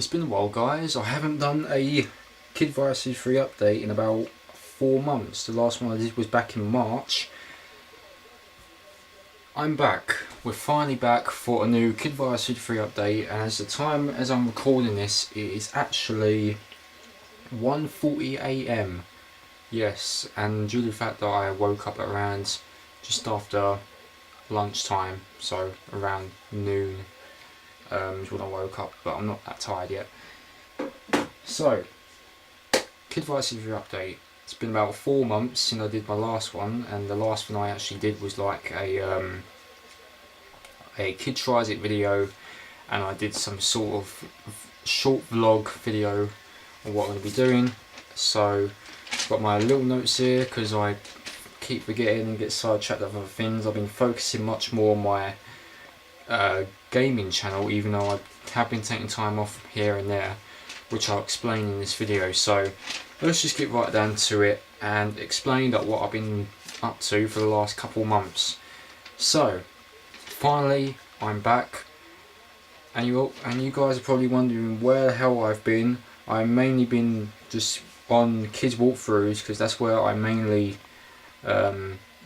It's been a while, guys. I haven't done a KiDdViRuS53 update in about 4 months. The last one I did was back in March. I'm back. We're finally back for a new KiDdViRuS53 update, and as I'm recording this, it is actually 1:40 AM. Yes, and due to the fact that I woke up around just after lunchtime, so around noon, is when I woke up, but I'm not that tired yet. So, KiDdViRuS53 update. It's been about 4 months since I did my last one, and the last one I actually did was like a Kid Tries It video, and I did some sort of short vlog video of what I'm going to be doing. So, I've got my little notes here because I keep forgetting and get sidetracked with other things. I've been focusing much more on my gaming channel, even though I have been taking time off here and there, which I'll explain in this video. So let's just get right down to it and explain that what I've been up to for the last couple months. So finally I'm back, and you guys are probably wondering where the hell I've been. I've mainly been just on kids walkthroughs because that's where I mainly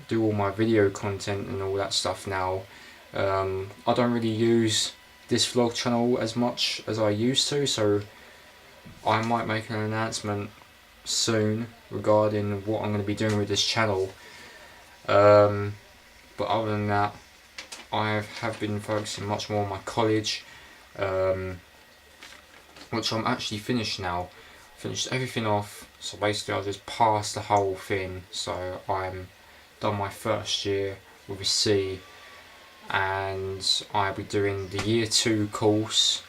do all my video content and all that stuff now. I don't really use this vlog channel as much as I used to, so I might make an announcement soon regarding what I'm going to be doing with this channel. But other than that, I have been focusing much more on my college, which I'm actually finished now. Finished everything off, so basically I just passed the whole thing, so I'm done my first year with a C, and I'll be doing the year 2 course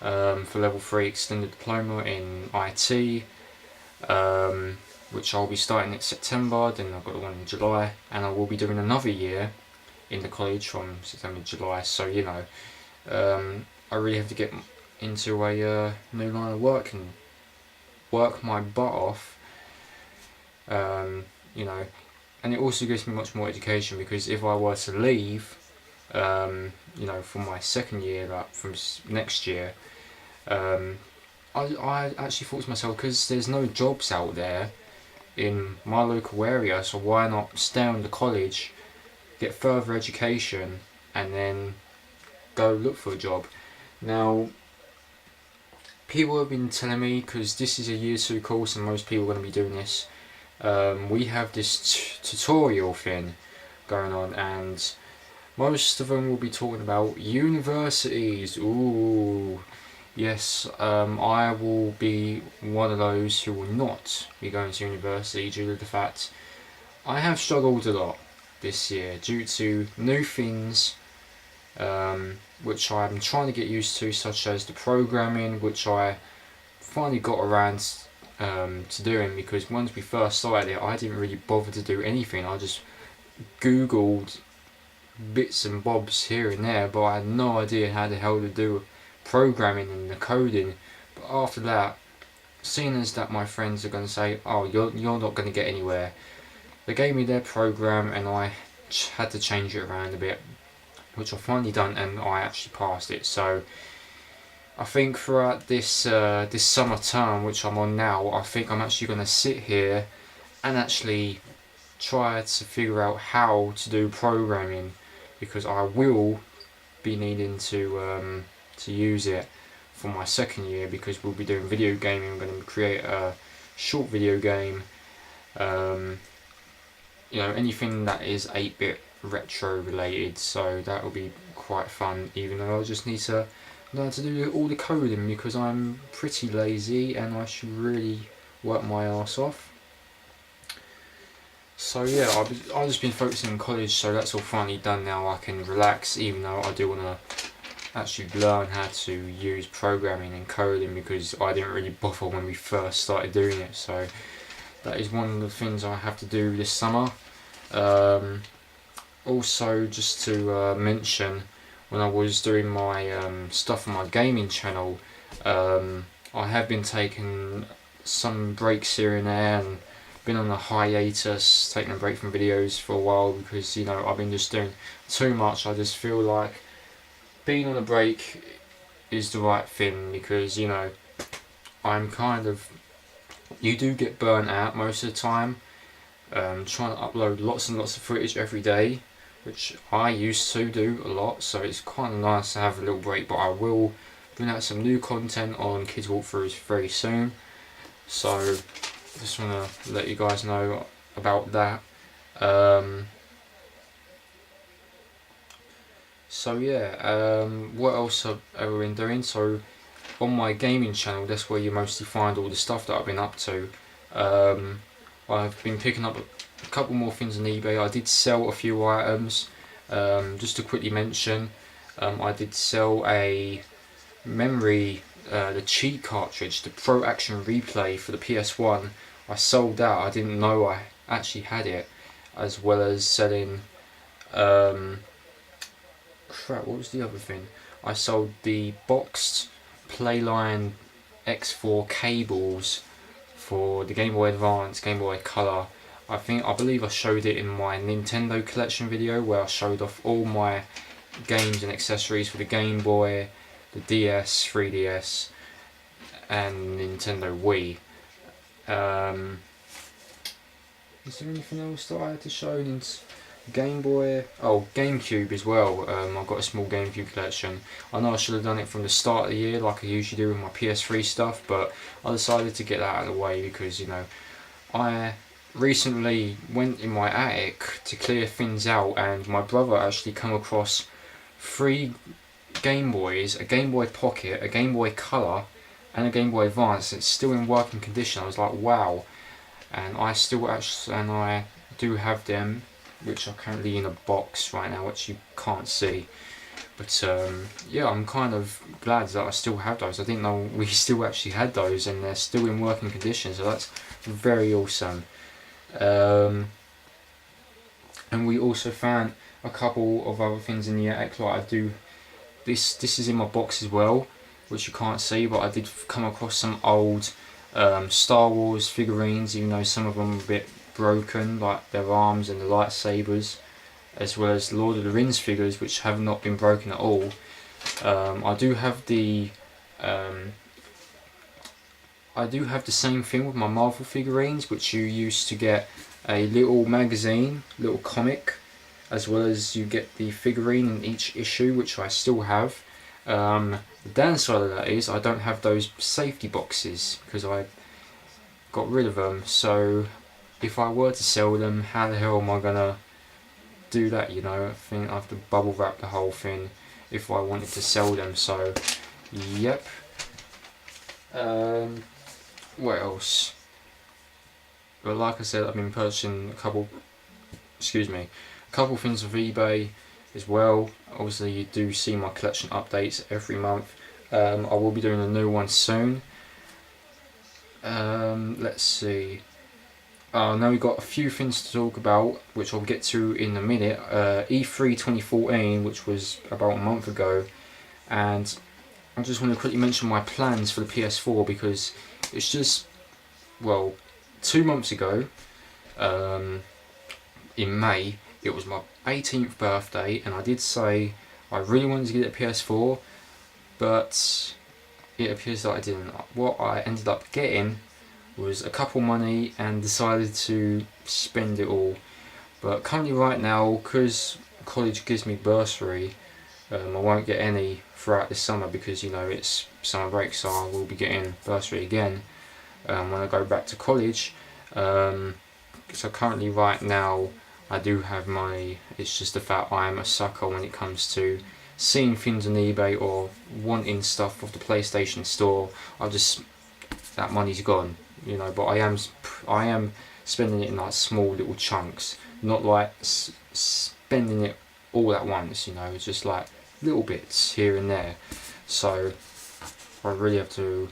for level 3 extended diploma in IT, which I'll be starting in September. Then I've got the one in July, and I will be doing another year in the college from September to July. So you know, I really have to get into a new line of work and work my butt off, you know, and it also gives me much more education, because if I were to leave, you know, for my second year, like from next year, I actually thought to myself, because there's no jobs out there in my local area, so why not stay on the college, get further education, and then go look for a job. Now, people have been telling me, because this is a year 2 course and most people are going to be doing this, we have this tutorial thing going on, and most of them will be talking about universities. Ooh, yes, I will be one of those who will not be going to university due to the fact I have struggled a lot this year due to new things, which I'm trying to get used to, such as the programming, which I finally got around to doing, because once we first started it, I didn't really bother to do anything. I just googled bits and bobs here and there, but I had no idea how the hell to do programming and the coding. But after that, seeing as that my friends are going to say, oh, you're not going to get anywhere, they gave me their program and I had to change it around a bit, which I've finally done, and I actually passed it. So I think throughout this this summer term, which I'm on now, I think I'm actually going to sit here and actually try to figure out how to do programming, because I will be needing to use it for my second year, because we'll be doing video gaming. I'm going to create a short video game, you know, anything that is 8-bit retro related, so that will be quite fun, even though I just need to learn to do all the coding, because I'm pretty lazy and I should really work my ass off. So yeah, I've just been focusing on college, so that's all finally done now. I can relax, even though I do want to actually learn how to use programming and coding, because I didn't really bother when we first started doing it. So that is one of the things I have to do this summer. Also, just to mention, when I was doing my stuff on my gaming channel, I have been taking some breaks here and there, and been on a hiatus, taking a break from videos for a while, because you know, I've been just doing too much. I just feel like being on a break is the right thing, because you know, I'm kind of, you do get burnt out most of the time trying to upload lots and lots of footage every day, which I used to do a lot, so it's kind of nice to have a little break. But I will bring out some new content on KiDdViRuS53 very soon, so just want to let you guys know about that. So yeah, what else have I been doing? So on my gaming channel, that's where you mostly find all the stuff that I've been up to. I've been picking up a couple more things on eBay. I did sell a few items. Just to quickly mention, I did sell a memory, the cheat cartridge, the Pro Action Replay for the PS1. I sold that. I didn't know I actually had it, as well as selling. Crap, what was the other thing? I sold the boxed Playline X4 cables for the Game Boy Advance, Game Boy Color. I believe I showed it in my Nintendo collection video, where I showed off all my games and accessories for the Game Boy, the DS, 3DS, and Nintendo Wii. Is there anything else that I had to show? Game Boy, GameCube as well. I've got a small GameCube collection. I know I should have done it from the start of the year like I usually do with my PS3 stuff, but I decided to get that out of the way because, you know, I recently went in my attic to clear things out, and my brother actually come across 3 Game Boys, a Game Boy Pocket, a Game Boy Color, and a Game Boy Advance. It's still in working condition. I was like, wow. And I do have them, which are currently in a box right now, which you can't see. But yeah, I'm kind of glad that I still have those. I didn't know we still actually had those, and they're still in working condition, so that's very awesome. And we also found a couple of other things in the attic. Like I do, this is in my box as well, which you can't see, but I did come across some old Star Wars figurines, even though some of them are a bit broken, like their arms and the lightsabers, as well as Lord of the Rings figures, which have not been broken at all. I do have the same thing with my Marvel figurines, which you used to get a little magazine, little comic, as well as you get the figurine in each issue, which I still have. The downside of that is I don't have those safety boxes because I got rid of them, so if I were to sell them, how the hell am I gonna do that, you know? I think I have to bubble wrap the whole thing if I wanted to sell them, so yep. What else? Well, like I said, I've been purchasing a couple things of eBay as well. Obviously you do see my collection updates every month. I will be doing a new one soon. Let's see. Now we've got a few things to talk about, which I'll get to in a minute. E3 2014, which was about a month ago, and I just want to quickly mention my plans for the PS4, because it's just, well, 2 months ago, in May, it was my 18th birthday, and I did say I really wanted to get a PS4, but it appears that I didn't. What I ended up getting was a couple money and decided to spend it all. But currently right now, because college gives me bursary, I won't get any throughout this summer because, you know, it's summer break, so I will be getting bursary again when I go back to college. So currently right now I do have money. It's just the fact I am a sucker when it comes to seeing things on eBay or wanting stuff off the PlayStation store. That money's gone, you know. But I am spending it in like small little chunks, not like spending it all at once, you know. It's just like little bits here and there. So I really have to,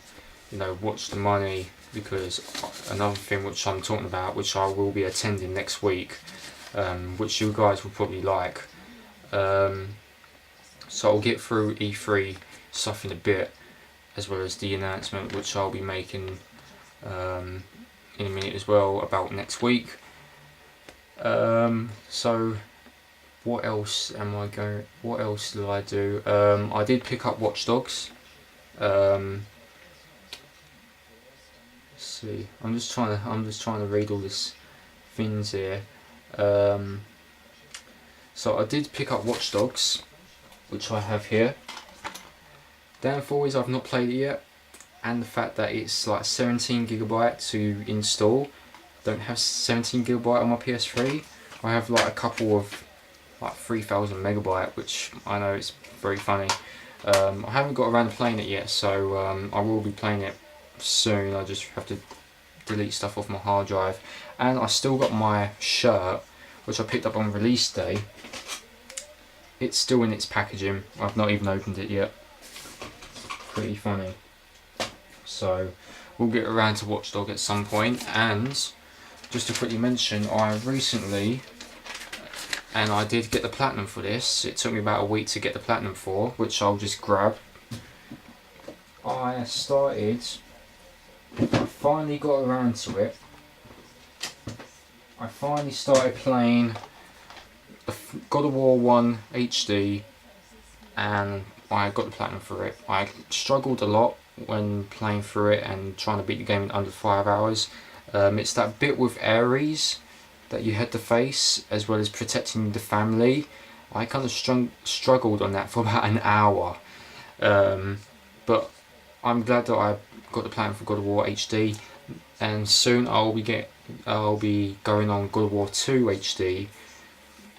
you know, watch the money, because another thing which I'm talking about, which I will be attending next week, which you guys will probably like. So I'll get through E3 stuff in a bit, as well as the announcement which I'll be making in a minute as well about next week. So what else did I do? I did pick up Watch Dogs. Let's see, I'm just trying to read all this things here. So I did pick up Watch Dogs, which I have here. Downfall is I've not played it yet, and the fact that it's like 17GB to install. Don't have 17GB on my PS3. I have like a couple of like 3000MB, which I know it's very funny. I haven't got around to playing it yet, so I will be playing it soon. I just have to delete stuff off my hard drive. And I still got my shirt, which I picked up on release day. It's still in its packaging. I've not even opened it yet. Pretty funny. So we'll get around to Watch Dogs at some point. And just to quickly mention, I recently, and I did get the platinum for this. It took me about a week to get the platinum for, which I'll just grab. I finally got around to it. I finally started playing God of War 1 HD, and I got the platinum for it. I struggled a lot when playing through it and trying to beat the game in under 5 hours. It's that bit with Ares that you had to face, as well as protecting the family. I kind of struggled on that for about an hour, but I'm glad that I got the platinum for God of War HD, and soon I'll be going on God of War 2 HD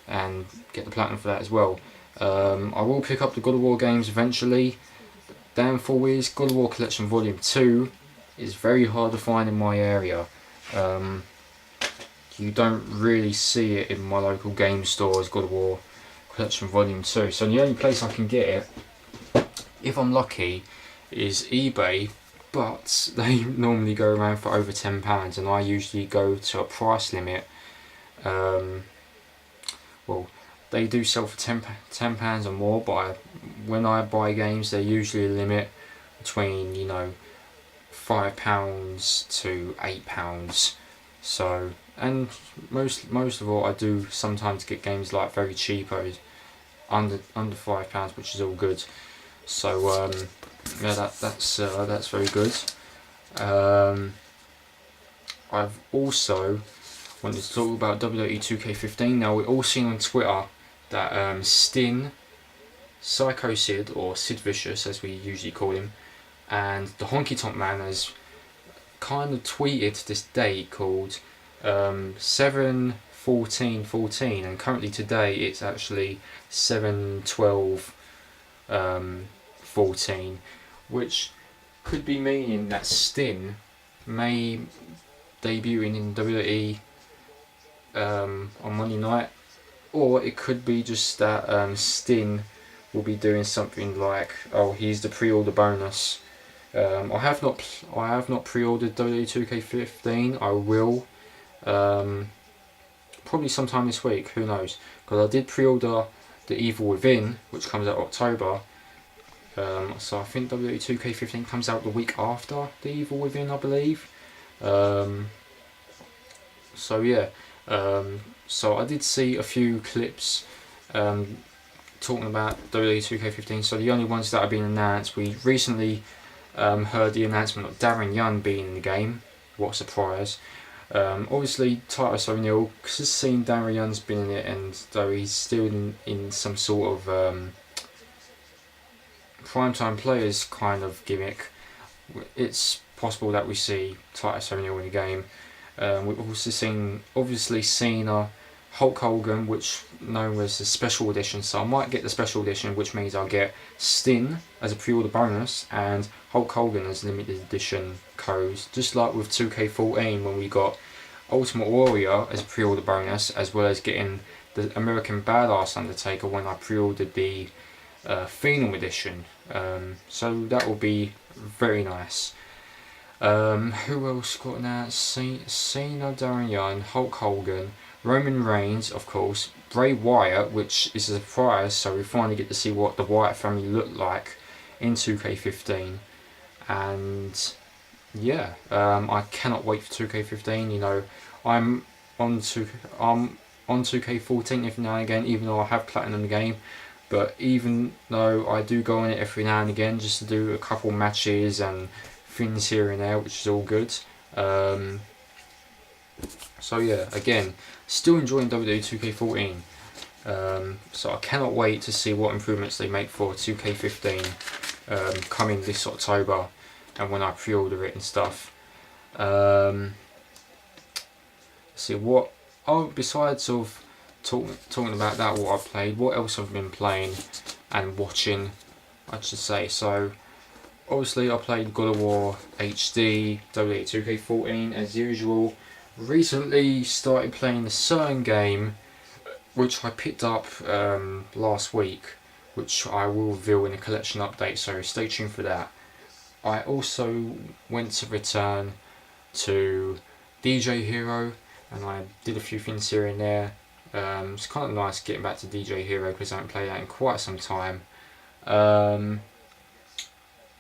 and get the platinum for that as well. I will pick up the God of War games eventually. Downfall is God of War Collection Volume 2 is very hard to find in my area. You don't really see it in my local game stores, God of War Collection Volume 2. So the only place I can get it, if I'm lucky, is eBay, but they normally go around for over £10, and I usually go to a price limit. Well, they do sell for £10 or more, but when I buy games, they usually limit between, you know, £5 to £8. So, and most of all, I do sometimes get games like very cheapos, under £5, which is all good. So yeah, that's very good. I've also wanted to talk about WWE 2K15. Now, we're all seeing on Twitter that Stin, Psycho Sid, or KiDdViRuS as we usually call him, and the Honky Tonk Man has kind of tweeted this date called 7/14/14, and currently today it's actually 7/12/14, which could be meaning that Stin may debuting in WWE on Monday night, or it could be just that Stin will be doing something like, oh, he's the pre-order bonus. I have not pre-ordered WWE 2K15. I will probably sometime this week, who knows, because I did pre-order The Evil Within, which comes out October. So I think WWE 2K15 comes out the week after The Evil Within, I believe. So yeah, so I did see a few clips talking about WWE 2K15. So the only ones that have been announced, we recently heard the announcement of Darren Young being in the game. What a surprise. Obviously Titus O'Neil, because I've seen Darren Young's been in it, and though he's still in some sort of primetime players kind of gimmick, it's possible that we see Titus O'Neil in the game. We've also seen Hulk Hogan, which known as the special edition, so I might get the special edition, which means I'll get Stin as a pre-order bonus and Hulk Hogan as limited edition codes, just like with 2K14 when we got Ultimate Warrior as a pre-order bonus, as well as getting the American Badass Undertaker when I pre-ordered the Phenom edition. So that will be very nice. Who else got announced? Cena, Darren Young, Hulk Hogan, Roman Reigns, of course, Bray Wyatt, which is a surprise, so we finally get to see what the Wyatt family look like in 2K15. And yeah, I cannot wait for 2K15. You know, I'm on 2K14 every now and again, even though I have platinum the game. But even though I do go on it every now and again just to do a couple matches and things here and there, which is all good. So yeah, again, still enjoying WWE 2K14. So I cannot wait to see what improvements they make for 2K15 coming this October, and when I pre-order it and stuff. See what. Oh, besides of talking about that, what I've played, what else I've been playing and watching, I should say. So obviously I played God of War HD, WWE 2K14 as usual. Recently started playing a certain game which I picked up last week, which I will reveal in a collection update, so stay tuned for that. I also went to return to DJ Hero, and I did a few things here and there. It's kind of nice getting back to DJ Hero because I haven't played that in quite some time.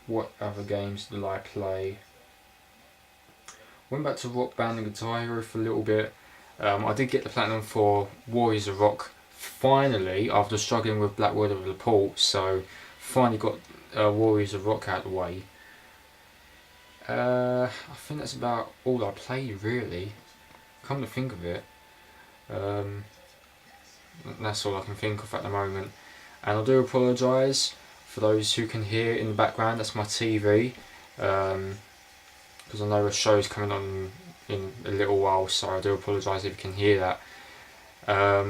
What other games did I play? Went back to Rock Band and Guitar Hero for a little bit. I did get the platinum for Warriors of Rock finally, after struggling with Black World of the Port, so finally got Warriors of Rock out of the way. I think that's about all I played really, come to think of it. That's all I can think of at the moment, and I do apologise for those who can hear in the background. That's my TV, because I know a show's coming on in a little while, so I do apologise if you can hear that. Let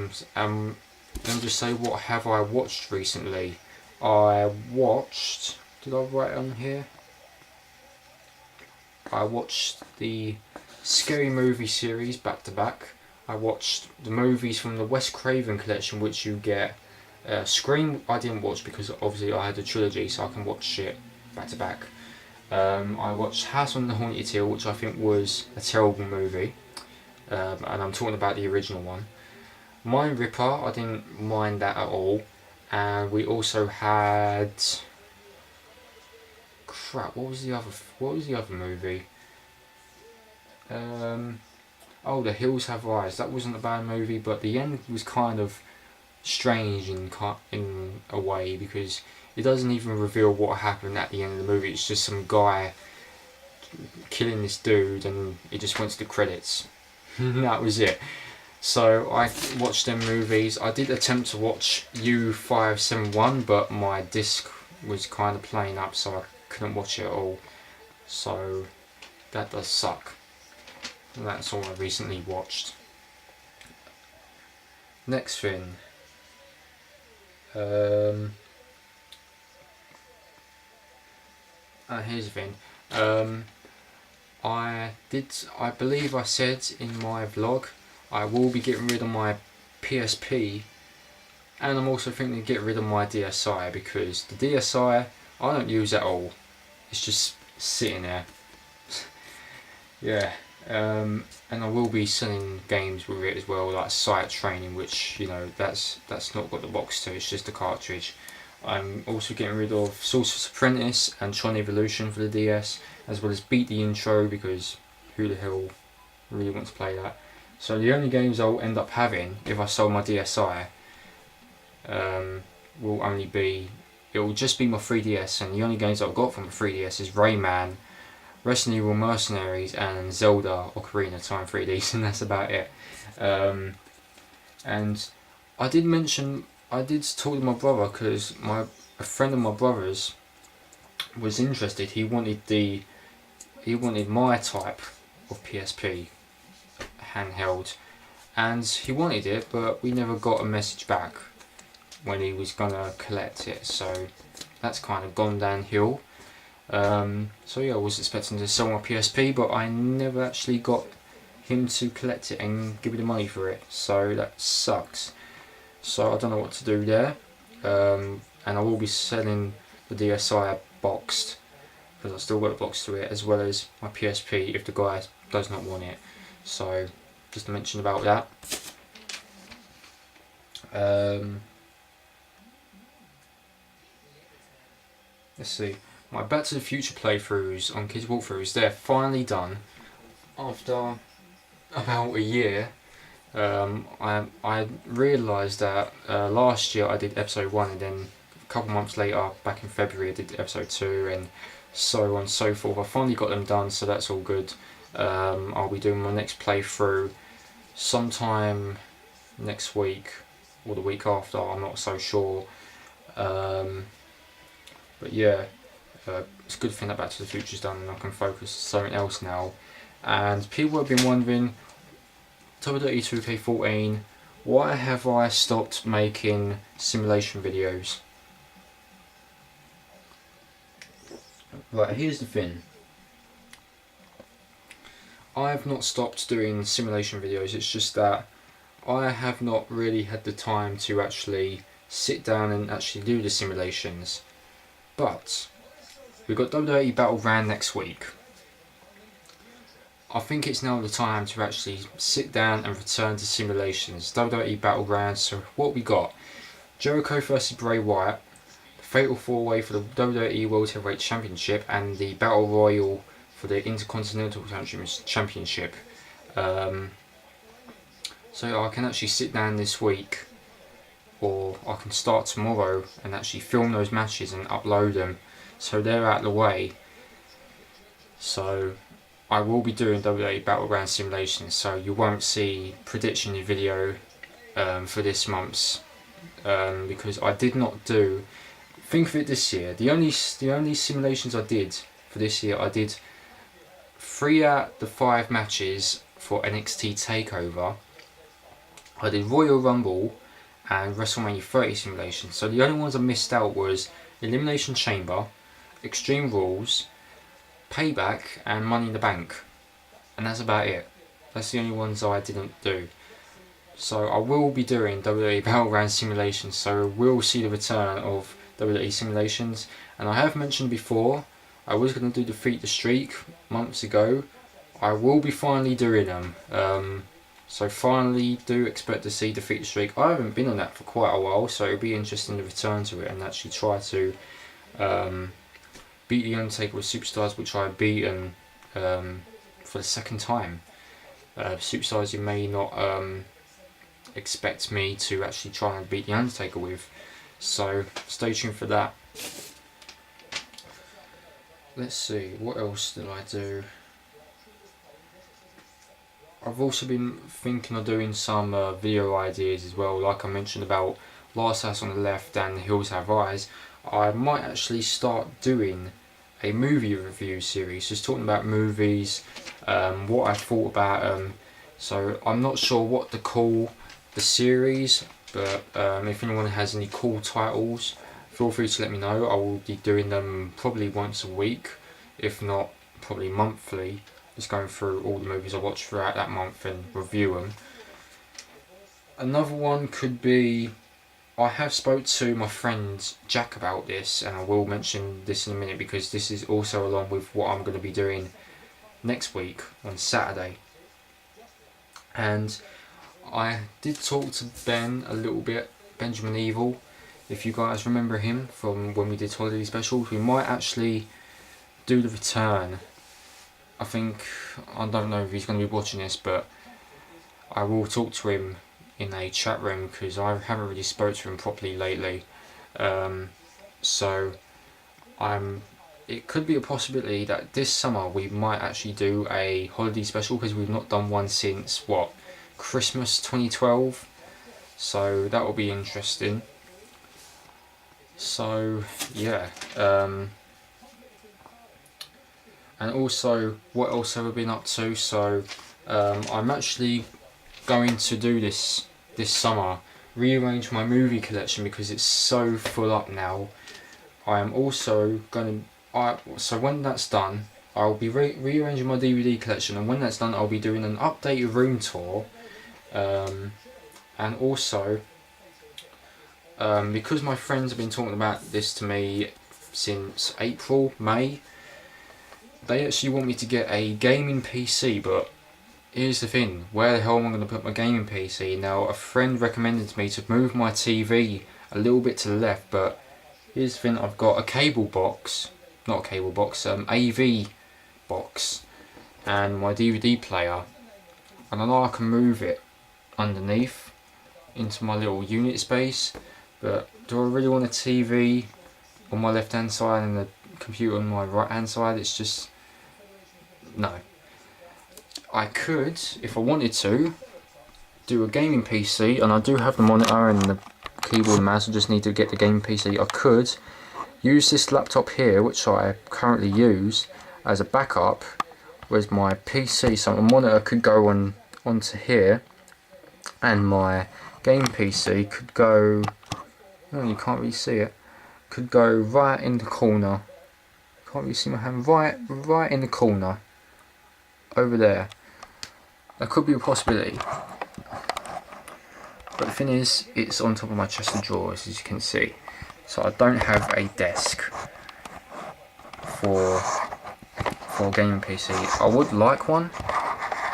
me just say, what have I watched recently? I watched, did I write it on here? I watched the Scary Movie series back to back. I watched the movies from the Wes Craven collection, which you get. Scream I didn't watch because obviously I had the trilogy, so I can watch shit back to back. I watched House on the Haunted Hill, which I think was a terrible movie, and I'm talking about the original one. Mind Ripper, I didn't mind that at all, and we also had, crap, what was the other movie? Oh, The Hills Have Eyes. That wasn't a bad movie, but the end was kind of strange in a way, because it doesn't even reveal what happened at the end of the movie. It's just some guy killing this dude and it just went to the credits. That was it. So I watched them movies. I did attempt to watch U571, but my disc was kind of playing up, so I couldn't watch it at all. So that does suck. And that's all I recently watched. Next thing. Here's the thing. I believe I said in my vlog, I will be getting rid of my PSP, and I'm also thinking to get rid of my DSi, because the DSi I don't use at all. It's just sitting there. Yeah. And I will be selling games with it as well, like Sight Training, which, you know, that's not got the box to, it's just a cartridge. I'm also getting rid of Sorcerer's Apprentice and Tron Evolution for the DS, as well as Beat the Intro, because who the hell really wants to play that. So the only games I'll end up having if I sell my DSi will only be, it will just be my 3DS, and the only games I've got from the 3DS is Rayman, Resident Evil Mercenaries, and Zelda Ocarina of Time 3Ds, and that's about it. And I did talk to my brother, because a friend of my brother's was interested. He wanted my type of PSP handheld, and he wanted it, but we never got a message back when he was gonna collect it, so that's kind of gone downhill. So yeah, I was expecting to sell my PSP, but I never actually got him to collect it and give me the money for it, so that sucks. So I don't know what to do there, and I will be selling the DSi boxed, because I still got a box to it, as well as my PSP if the guy does not want it. So just to mention about that. Let's see. My Back to the Future playthroughs on KiDdViRuS53, they're finally done after about a year. I realised that last year I did episode 1, and then a couple months later, back in February, I did episode 2, and so on and so forth. I finally got them done, so that's all good. I'll be doing my next playthrough sometime next week or the week after, I'm not so sure. But yeah, it's a good thing that Back to the Future's done, and I can focus on something else now. And people have been wondering, WWE 2K14, why have I stopped making simulation videos? Right, here's the thing. I have not stopped doing simulation videos, it's just that I have not really had the time to actually sit down and actually do the simulations. But we've got WWE Battleground next week. I think it's now the time to actually sit down and return to simulations. WWE Battleground, so what we got? Jericho versus Bray Wyatt, the Fatal 4-Way for the WWE World Heavyweight Championship, and the Battle Royal for the Intercontinental Championship. So I can actually sit down this week, or I can start tomorrow and actually film those matches and upload them, so they're out of the way. So I will be doing WWE Battleground simulations, so you won't see prediction video for this month's, because I did not do. Think of it this year. The only simulations I did for this year, I did 3 out the 5 matches for NXT Takeover. I did Royal Rumble and WrestleMania 30 simulations. So the only ones I missed out was Elimination Chamber, Extreme Rules, Payback, and Money in the Bank, and that's about it. That's the only ones I didn't do. So I will be doing WWE Battleground simulations, so we'll see the return of WWE simulations. And I have mentioned before, I was going to do Defeat the Streak months ago. I will be finally doing them. So finally do expect to see Defeat the Streak. I haven't been on that for quite a while, so it'll be interesting to return to it and actually try to beat The Undertaker with Superstars, which I've beaten for the second time. Superstars you may not expect me to actually try and beat The Undertaker with, so stay tuned for that. Let's see, what else did I do? I've also been thinking of doing some video ideas as well, like I mentioned about Last House on the Left and Hills Have Eyes. I might actually start doing a movie review series, just talking about movies, what I thought about them. So I'm not sure what to call the series, but if anyone has any cool titles, feel free to let me know. I will be doing them probably once a week, if not probably monthly, just going through all the movies I watched throughout that month and review them. Another one could be, I have spoke to my friend Jack about this, and I will mention this in a minute because this is also along with what I'm going to be doing next week on Saturday. And I did talk to Ben a little bit, Benjamin Evil, if you guys remember him from when we did holiday specials. We might actually do the return. I don't know if he's going to be watching this, but I will talk to him in a chat room because I haven't really spoke to him properly lately. So it could be a possibility that this summer we might actually do a holiday special, because we've not done one since Christmas 2012. So that will be interesting. So yeah. And also, what else have I been up to? So I'm actually going to do this summer, rearrange my movie collection because it's so full up now. I am also going to, so when that's done, I'll be rearranging my DVD collection, and when that's done I'll be doing an updated room tour, and also because my friends have been talking about this to me since April, May, they actually want me to get a gaming PC, but here's the thing, where the hell am I going to put my gaming PC? Now, a friend recommended to me to move my TV a little bit to the left, but here's the thing, I've got a cable box, not a cable box, AV box, and my DVD player, and I know I can move it underneath into my little unit space. But do I really want a TV on my left hand side and the computer on my right hand side? It's just no. I could, if I wanted to, do a gaming PC, and I do have the monitor and the keyboard and mouse. I just need to get the gaming PC. I could use this laptop here, which I currently use, as a backup, whereas my PC, so my monitor could go onto here, and my game PC could go, oh, you can't really see it, could go right in the corner. Can't really see my hand, right in the corner over there. That could be a possibility, but the thing is, it's on top of my chest of drawers, as you can see, so I don't have a desk for a gaming PC. I would like one,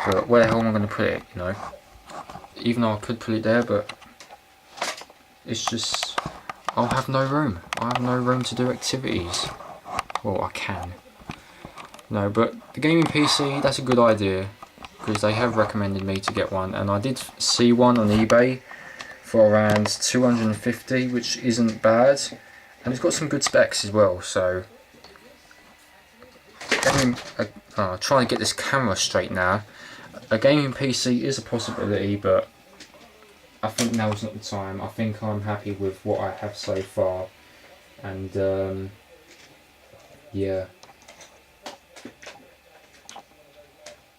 but where the hell am I going to put it, you know? Even though I could put it there, but it's just, I'll have no room. I have no room to do activities. Well, I can. No, but the gaming PC, that's a good idea, because they have recommended me to get one, and I did see one on eBay for around 250, which isn't bad, and it's got some good specs as well. So trying to get this camera straight now. A gaming PC is a possibility, but I think now's not the time. I think I'm happy with what I have so far, and yeah.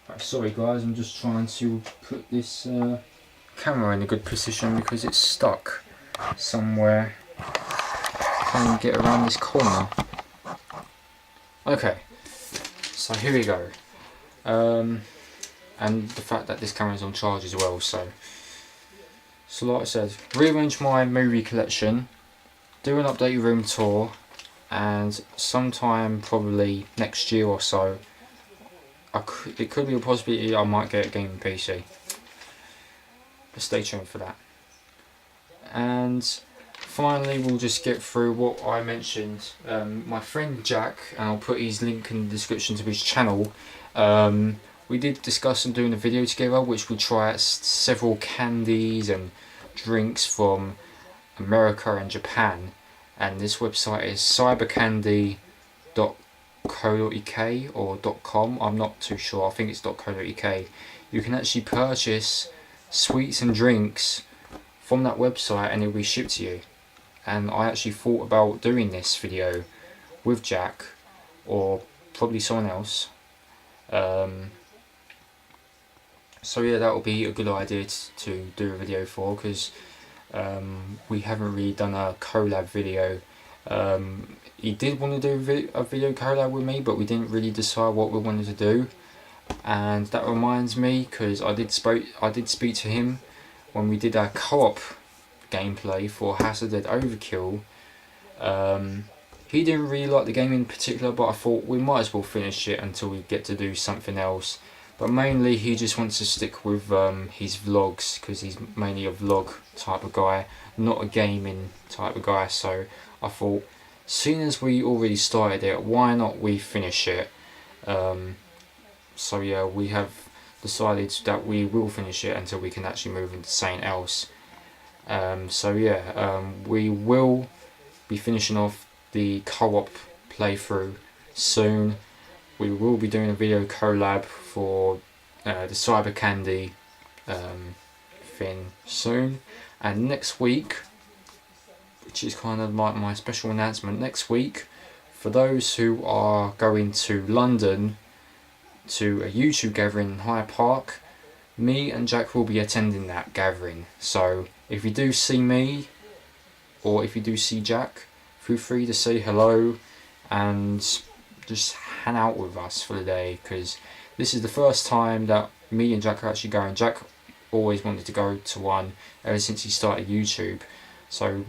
Right, sorry guys, I'm just trying to put this camera in a good position because it's stuck somewhere. Can't get around this corner. Okay, so here we go. And the fact that this camera is on charge as well. So like I said, rearrange my movie collection, do an updated room tour, and sometime probably next year or so, it could be a possibility I might get a gaming PC. But stay tuned for that. And finally, we'll just get through what I mentioned. My friend Jack, and I'll put his link in the description to his channel. We did discuss on doing a video together, which will try out several candies and drinks from America and Japan. And this website is cybercandy.co.uk or .com. I'm not too sure. I think it's .co.uk. You can actually purchase sweets and drinks from that website, and it'll be shipped to you. And I actually thought about doing this video with Jack, or probably someone else. So yeah, that will be a good idea to do a video for, because we haven't really done a collab video. He did want to do a video collab with me, but we didn't really decide what we wanted to do. And that reminds me, because I did speak to him when we did our co-op gameplay for House of Dead Overkill. He didn't really like the game in particular, but I thought we might as well finish it until we get to do something else. But mainly he just wants to stick with his vlogs, because he's mainly a vlog type of guy, not a gaming type of guy. So I thought, soon as we already started it, why not we finish it? So yeah, we have decided that we will finish it until we can actually move into something else. So yeah, we will be finishing off the co-op playthrough soon. We will be doing a video collab for the Cyber Candy thing soon. And next week, which is kind of like my special announcement, next week, for those who are going to London to a YouTube gathering in Hyde Park, me and Jack will be attending that gathering. So if you do see me, or if you do see Jack, feel free to say hello and just hang out with us for the day, because this is the first time that me and Jack are actually going. Jack always wanted to go to one ever since he started YouTube, so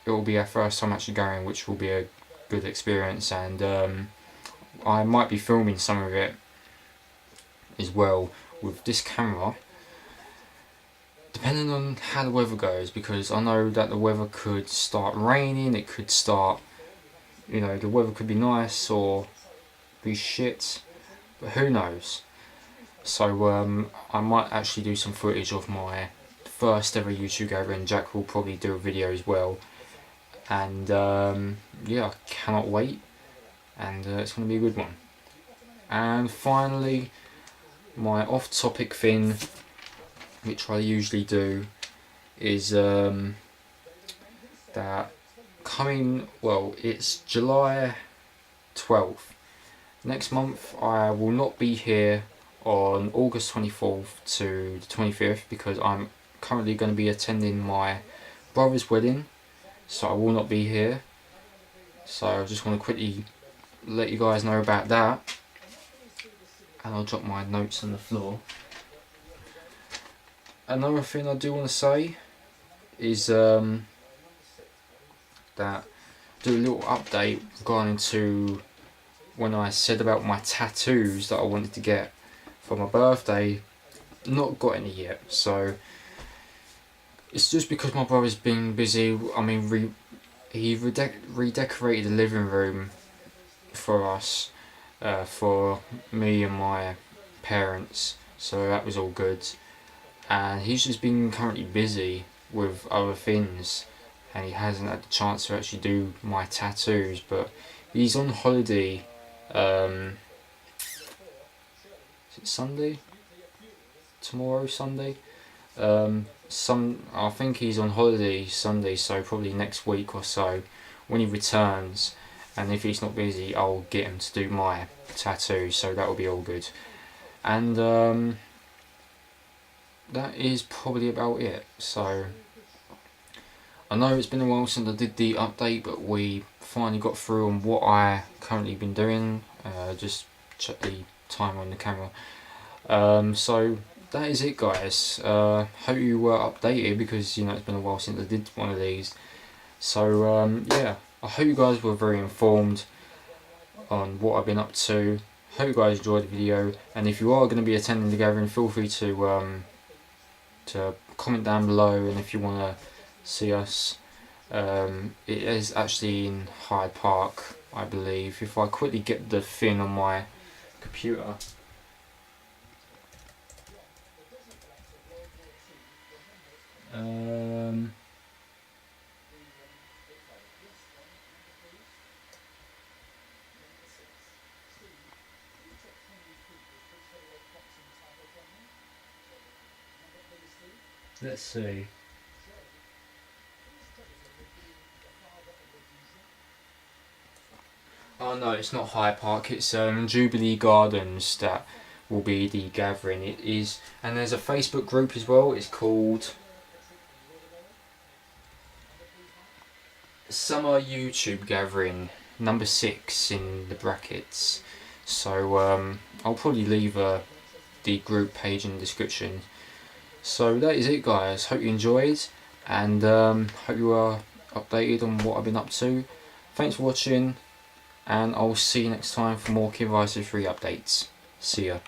it will be our first time actually going, which will be a good experience. And I might be filming some of it as well with this camera, depending on how the weather goes, because I know that the weather could start raining, it could start, you know, the weather could be nice or be shit, but who knows. So I might actually do some footage of my first ever YouTube gathering. Jack will probably do a video as well, and yeah, I cannot wait, and it's going to be a good one. And finally, my off-topic thing, which I usually do, is that coming, well, it's July 12th. Next month I will not be here on August 24th to the 25th because I'm currently going to be attending my brother's wedding, so I will not be here. So I just want to quickly let you guys know about that, and I'll drop my notes on the floor. Another thing I do want to say is that do a little update regarding to when I said about my tattoos that I wanted to get for my birthday. Not got any yet, so it's just because my brother's been busy. I mean, he redecorated the living room for us, for me and my parents, so that was all good. And he's just been currently busy with other things, and he hasn't had the chance to actually do my tattoos. But he's on holiday. Is it Sunday? Tomorrow, Sunday. I think he's on holiday Sunday, so probably next week or so when he returns. And if he's not busy, I'll get him to do my tattoo, so that will be all good. And that is probably about it. So I know it's been a while since I did the update, but we finally got through on what I currently been doing. Just check the time on the camera. So that is it, guys. Hope you were updated, because you know it's been a while since I did one of these. So yeah, I hope you guys were very informed on what I've been up to. Hope you guys enjoyed the video, and if you are going to be attending the gathering, feel free to comment down below. And if you want to see us, it is actually in Hyde Park, I believe. If I quickly get the thing on my computer. Let's see. Oh no, it's not Hyde Park, it's Jubilee Gardens that will be the gathering. It is, and there's a Facebook group as well. It's called Summer YouTube Gathering number 6 in the brackets. So I'll probably leave the group page in the description. So that is it, guys. Hope you enjoyed, and hope you are updated on what I've been up to. Thanks for watching, and I'll see you next time for more KiDdViRuS53 updates. See ya.